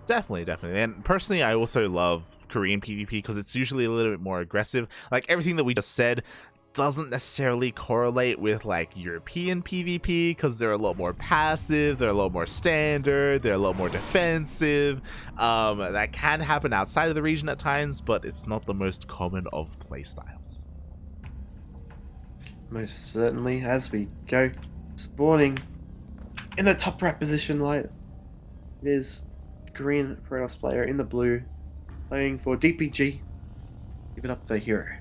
Definitely, definitely. And personally, I also love Korean PvP because it's usually a little bit more aggressive. Like everything that we just said doesn't necessarily correlate with like European PvP because they're a lot more passive, they're a lot more standard, they're a lot more defensive. That can happen outside of the region at times, but it's not the most common of playstyles. Most certainly, as we go spawning in the top right position, light, it is the Korean Protoss player in the blue playing for DPG. Give it up for herO.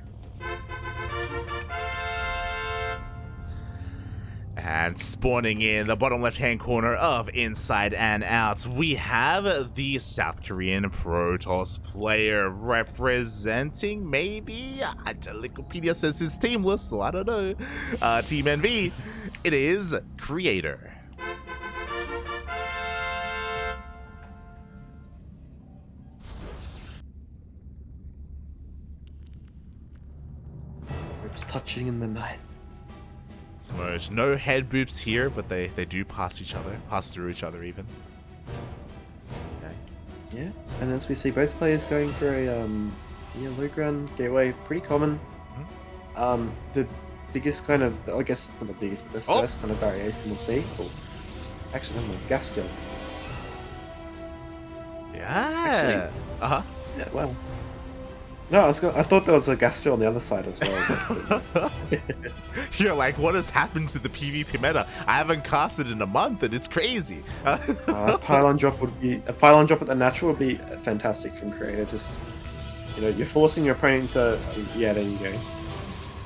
And spawning in the bottom left-hand corner of Inside and Out, we have the South Korean Protoss player representing, maybe? Wikipedia says he's teamless, so I don't know. Team NV, it is Creator. Ropes touching in the night. Smurge. No head boops here, but they do pass through each other even. Okay. Yeah, and as we see both players going for a low ground gateway, pretty common. Mm-hmm. The biggest kind of, I guess not the biggest, but the first kind of variation we'll see. Oh, actually, no, gas still. Yeah. Actually, yeah, well. No, I thought there was a gas still on the other side as well. You're like, what has happened to the PvP meta? I haven't casted in a month, and it's crazy. A pylon drop at the natural would be fantastic from Creator. Just, you're forcing your opponent to. Yeah, there you go.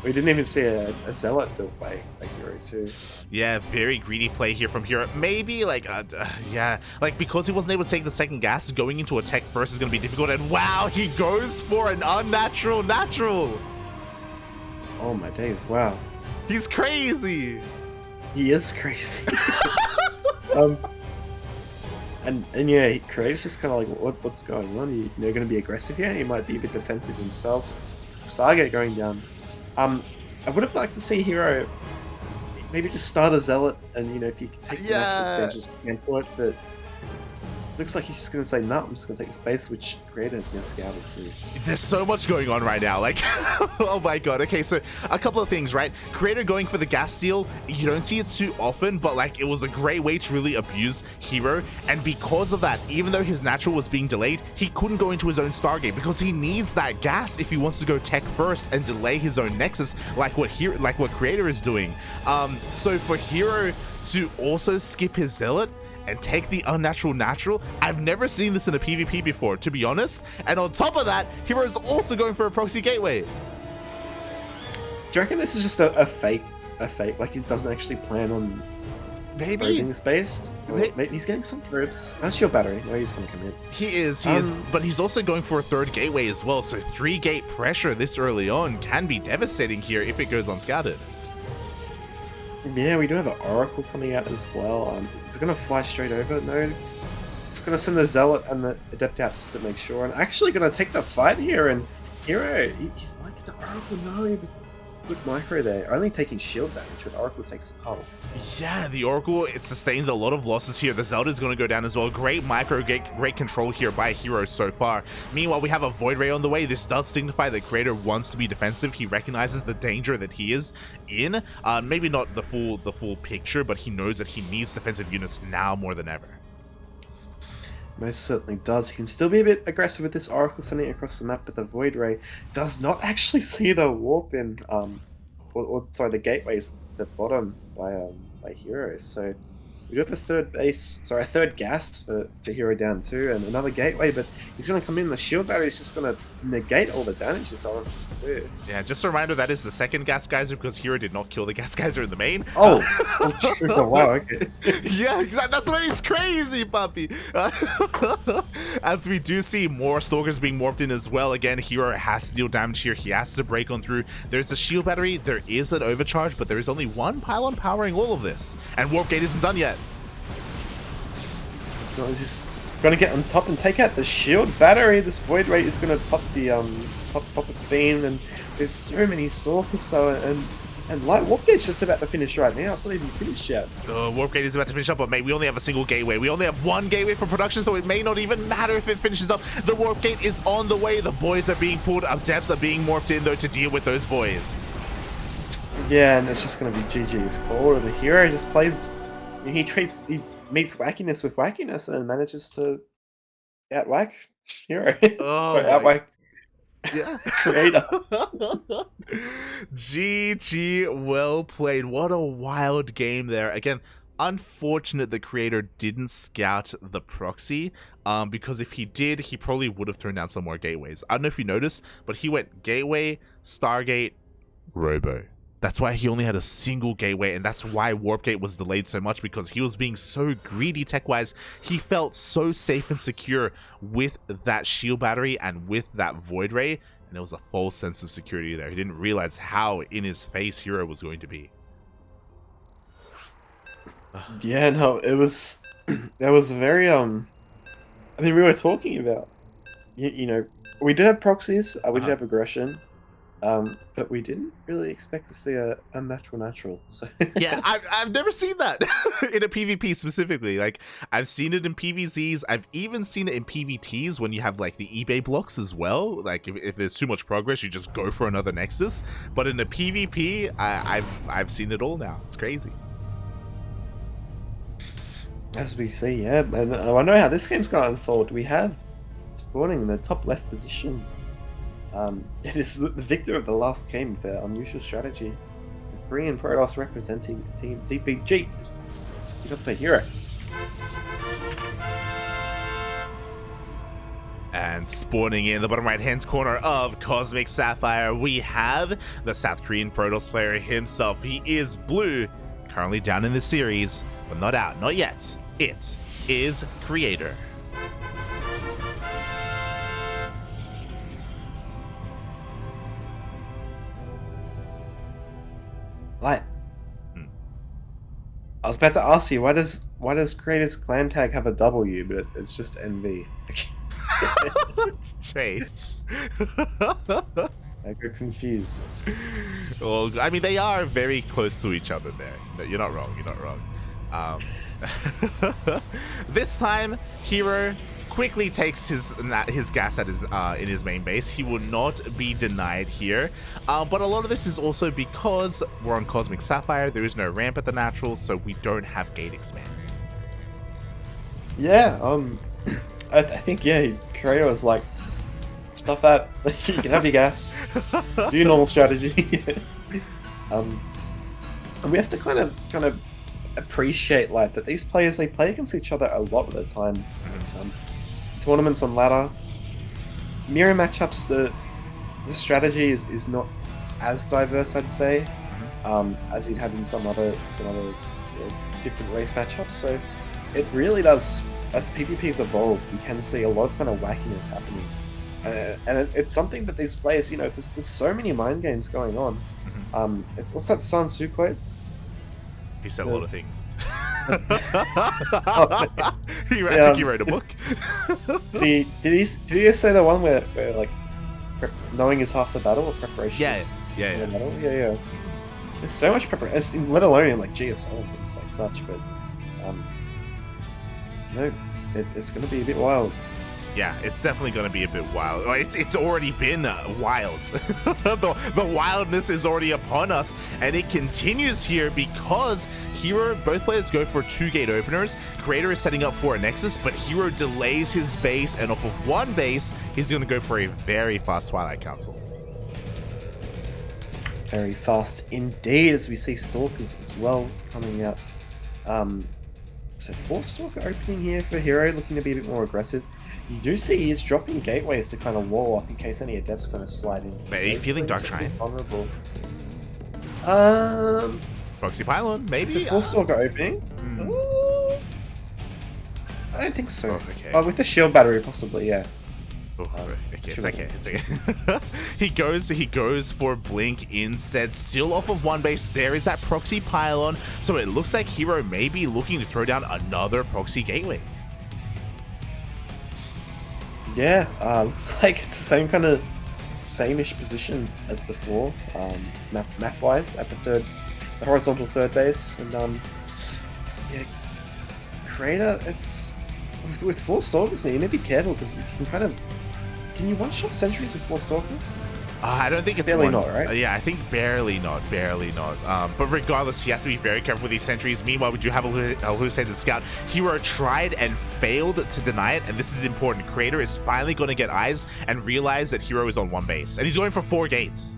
We didn't even see a zealot built by herO too. Yeah, very greedy play here from herO. Maybe like, because he wasn't able to take the second gas, going into attack first is going to be difficult. And wow, he goes for an unnatural natural. Oh my days! Wow, he's crazy. He is crazy. And yeah, Creator's just kind of like, what's going on? You're going to be aggressive here. He might be a bit defensive himself. Stargate going down. I would have liked to see herO maybe just start a zealot, and if you can take the natural space, just cancel it. But looks like he's just going to say, no, I'm just going to take the space, which Creator has now scouted too. There's so much going on right now. Like, oh my god. Okay, so a couple of things, right? Creator going for the gas steal, you don't see it too often, but like it was a great way to really abuse herO. And because of that, even though his natural was being delayed, he couldn't go into his own Stargate because he needs that gas if he wants to go tech first and delay his own Nexus, like what Creator is doing. So for herO to also skip his zealot and take the unnatural natural, I've never seen this in a PvP before, to be honest. And on top of that, herO is also going for a proxy gateway. Do you reckon this is just a fake? Like he doesn't actually plan on maybe the space? Maybe he's getting some probes. That's your battery. No, he's going to commit. He is, but he's also going for a third gateway as well. So 3-gate pressure this early on can be devastating here if it goes unscouted. Yeah, we do have an Oracle coming out as well. It's going to fly straight over. No, it's going to send the Zealot and the Adept out just to make sure. And actually going to take the fight here. And herO, he's like, the Oracle, no, good micro there. Only taking shield damage, but Oracle takes the hull. Yeah, the Oracle, it sustains a lot of losses here. The Zelda is going to go down as well. Great micro, great control here by herO so far. Meanwhile, we have a Void Ray on the way. This does signify that Creator wants to be defensive. He recognizes the danger that he is in. Maybe not the full picture, but he knows that he needs defensive units now more than ever. Most certainly does. He can still be a bit aggressive with this Oracle sending it across the map, but the Void Ray does not actually see the warp in, the gateways at the bottom by herO. So we got the third gas for herO down too, and another gateway, but he's going to come in. The shield barrier is just going to negate all the damage that's on it. Yeah, just a reminder, that is the second gas geyser because herO did not kill the gas geyser in the main. Oh wow, okay. Yeah, exactly. That's why it's crazy, puppy. As we do see more Stalkers being morphed in as well. Again, herO has to deal damage here. He has to break on through. There's a shield battery. There is an overcharge, but there is only one pylon powering all of this. And Warp Gate isn't done yet. He's just going to get on top and take out the shield battery. This Void Ray is going to pop the pop its beam, and there's so many Stalkers. So and And Light Warpgate's just about to finish right now. It's not even finished yet. Warp Gate is about to finish up, but mate, we only have a single gateway. We only have one gateway for production, so it may not even matter if it finishes up. The Warp Gate is on the way. The boys are being pulled. Adepts are being morphed in, though, to deal with those boys. Yeah, and it's just going to be GG's call. The herO just plays... He meets wackiness with wackiness and manages to outwhack herO. Oh, Sorry, outwhack yeah. Creator. GG, well played. What a wild game there. Again, unfortunate the creator didn't scout the proxy, because if he did, he probably would have thrown down some more gateways. I don't know if you noticed, but he went gateway, Stargate, Robo. That's why he only had a single gateway, and that's why Warp Gate was delayed so much, because he was being so greedy tech-wise. He felt so safe and secure with that shield battery and with that Void Ray, and there was a false sense of security there. He didn't realize how in his face herO was going to be. Yeah, no, it was very I mean, we were talking about you know, we did have proxies, we did have aggression, but we didn't really expect to see a natural. So Yeah, I've never seen that in a PvP specifically. Like, I've seen it in PvZs. I've even seen it in PvTs when you have like the eBay blocks as well. Like, if there's too much progress, you just go for another Nexus. But in the PvP, I've seen it all now. It's crazy. as we see, yeah, and I know how this game's going to unfold. We have spawning in the top left position. It is the victor of the last game with their unusual strategy. The Korean Protoss representing Team DPG. We got the herO. And spawning in the bottom right hand corner of Cosmic Sapphire, we have the South Korean Protoss player himself. He is blue, currently down in the series, but not out, not yet. It is Creator. Light. I was about to ask you, why does Creator's clan tag have a W, but it's just NV? It's Chase. I got confused. Well, I mean, they are very close to each other there. No, you're not wrong. You're not wrong. This time, herO quickly takes his gas at his in his main base. He will not be denied here, but a lot of this is also because we're on Cosmic Sapphire. There is no ramp at the natural, so we don't have gate expands. Yeah, I think Creator was like, stuff that. You can have your gas. Do your normal strategy. And we have to kind of appreciate like that these players, they play against each other a lot of the time. Tournaments on ladder, mirror matchups. The strategy is not as diverse, I'd say, as you'd have in some other different race matchups. So it really does. As PvPs evolve, you can see a lot of kind of wackiness happening, and it's something that these players, there's so many mind games going on. It's what's that San Suu quote? He said a lot of things. I think he wrote a book. Did he say the one where like knowing is half the battle, or preparation? Yeah. The battle? Yeah. There's so much preparation, let alone in like GSL and things like such. But it's going to be a bit wild. Yeah, it's definitely going to be a bit wild. It's already been wild. The wildness is already upon us, and it continues here because herO, both players go for 2 gate openers. Creator is setting up for a Nexus, but herO delays his base, and off of one base, he's going to go for a very fast Twilight Council. Very fast indeed, as we see Stalkers as well coming out. So 4 Stalker opening here for herO, looking to be a bit more aggressive. You do see he's dropping gateways to kind of wall off in case any adepts kind of slide in. Are you feeling Dark Shrine? Vulnerable. Proxy Pylon, maybe? The 4 Stalker opening? I don't think so. Oh, okay. With the shield battery, possibly, yeah. Okay, it's okay. He goes for Blink instead, still off of one base. There is that Proxy Pylon, so it looks like herO may be looking to throw down another Proxy Gateway. Yeah, looks like it's the same kind of same-ish position as before, map-wise, at the horizontal third base, and yeah, Creator, it's with 4 stalkers now, you need to be careful because you can kind of, can you one-shot sentries with 4 stalkers? I don't think it's barely one. not, right? Yeah, I think barely not. But regardless, he has to be very careful with these sentries. Meanwhile, we do have Al Hussein's scout. herO tried and failed to deny it, and this is important. Creator is finally going to get eyes and realize that herO is on 1 base, and he's going for 4 gates.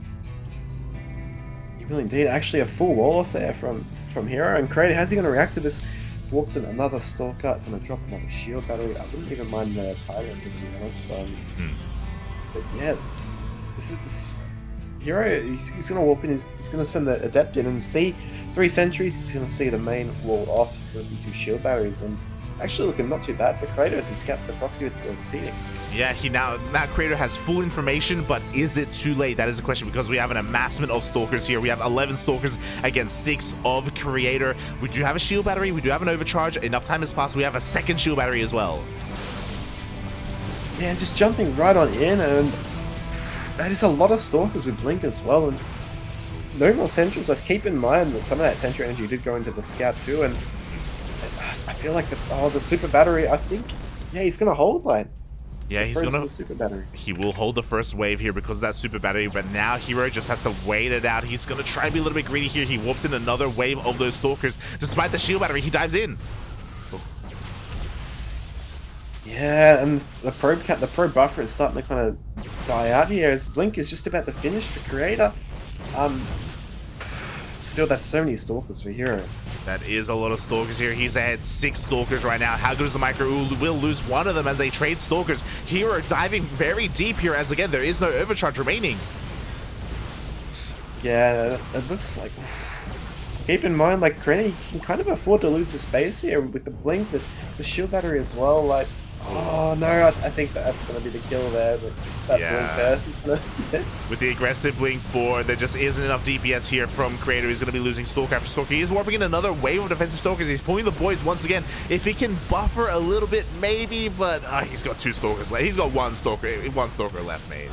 He will indeed. Actually, a full wall off there from herO, and Creator, how's he going to react to this? Walks in another stalker, going to drop another shield battery. I wouldn't even mind the Tyrant, to be honest. But yeah, this is herO. He's going to walk in. He's going to send the Adept in and see 3 sentries. He's going to see the main wall off. He's going to see 2 shield batteries, and actually looking not too bad for Creator as he scouts the proxy with the Phoenix. Yeah, now Creator has full information, but is it too late? That is the question, because we have an amassment of stalkers here. We have 11 stalkers against 6 of Creator. We do have a shield battery. We do have an overcharge. Enough time has passed. We have a second shield battery as well. Yeah, and just jumping right on in, and that is a lot of stalkers with Blink as well, and no more sentries. Let's keep in mind that some of that sentry energy did go into the scout too, and I feel like that's the super battery. I think, yeah, he's gonna hold line. Yeah, he's gonna. Super battery. He will hold the first wave here because of that super battery, but now herO just has to wait it out. He's gonna try and be a little bit greedy here. He warps in another wave of those stalkers. Despite the shield battery, he dives in. Yeah, and the probe buffer is starting to kind of die out here as Blink is just about to finish for Creator. Still, that's so many stalkers for herO. That is a lot of stalkers here. He's ahead 6 stalkers right now. How good is the micro? Will lose one of them as they trade stalkers. herO diving very deep here as, again, there is no overcharge remaining. Yeah, it looks like... Keep in mind, like, Creator can kind of afford to lose the space here with the Blink, the shield battery as well. Like, oh no, I think that's going to be the kill there. But that Blink there is going to... With the aggressive Blink 4, there just isn't enough DPS here from Creator. He's going to be losing Stalker after Stalker. He is warping in another wave of defensive Stalkers. He's pulling the boys once again. If he can buffer a little bit, maybe, but he's got 2 Stalkers left. He's got one Stalker left, mate.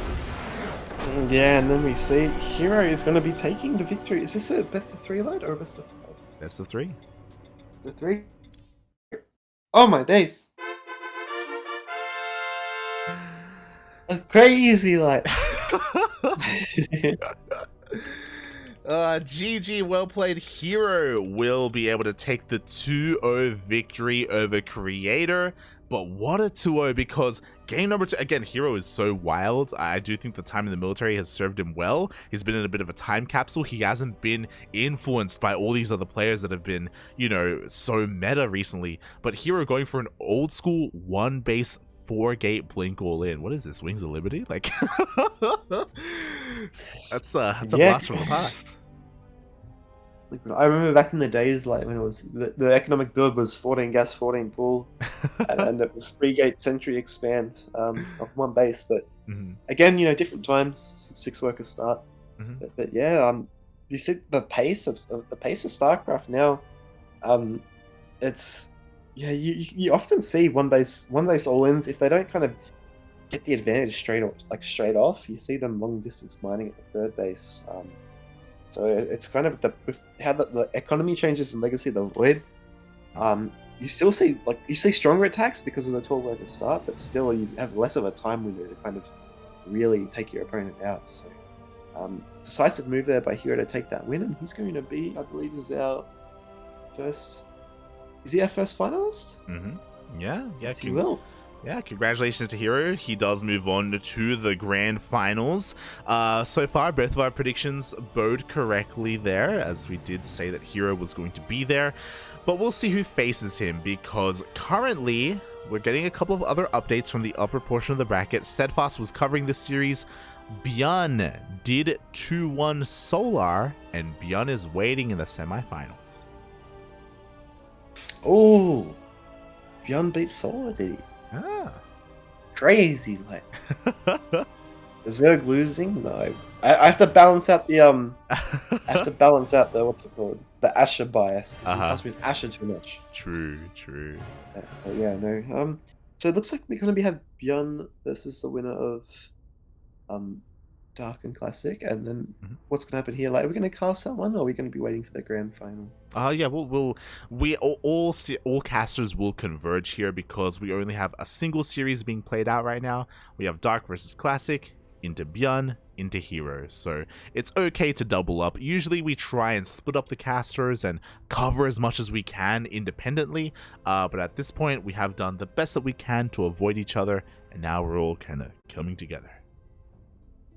Yeah, and then we see herO is going to be taking the victory. Is this a best of 3 load or a best of 5? Best of 3. Best of 3? Oh my days! Crazy, like. GG, well played. herO will be able to take the 2-0 victory over Creator. But what a 2-0, because game number 2, again, herO is so wild. I do think the time in the military has served him well. He's been in a bit of a time capsule. He hasn't been influenced by all these other players that have been, you know, so meta recently. But herO going for an old school 1 base 4-gate Blink all in. What is this, Wings of Liberty? Like, that's a blast from the past. I remember back in the days, like when it was the economic build was 14 gas, 14 pool, and it was 3-gate sentry expand of 1 base. But again, you know, different times, 6 workers start. But yeah, you see the pace of StarCraft now. It's you often see 1 base all-ins if they don't kind of get the advantage straight off. You see them long distance mining at the 3rd base. So it's kind of with how the economy changes in Legacy of the Void. You still see stronger attacks because of the 12 worker start, but still you have less of a time window to kind of really take your opponent out. So decisive move there by herO to take that win, and he's going to be, I believe, is our first. Is he our first finalist? Yeah. Yes, he will. Yeah, congratulations to herO. He does move on to the grand finals. So far, both of our predictions bode correctly there, as we did say that herO was going to be there. But we'll see who faces him, because currently we're getting a couple of other updates from the upper portion of the bracket. Steadfast was covering this series. Bjorn did 2-1 Solar, and Bjorn is waiting in the semifinals. Oh, Bjorn beat Solar, did he? Crazy, like. Zerg losing? No. I have to balance out the what's it called? The Asher bias. It costs me with Asher too much. True. Yeah, no. So it looks like we're gonna have Bjorn versus the winner of Dark and Classic, and then Mhm. what's going to happen here? Like, are we going to cast someone, or are we going to be waiting for the grand final? Yeah, all casters will converge here because we only have a single series being played out right now. We have Dark versus Classic into Bjorn into herO, so it's okay to double up. Usually we try and split up the casters and cover as much as we can independently, but at this point we have done the best that we can to avoid each other, and now we're all kind of coming together.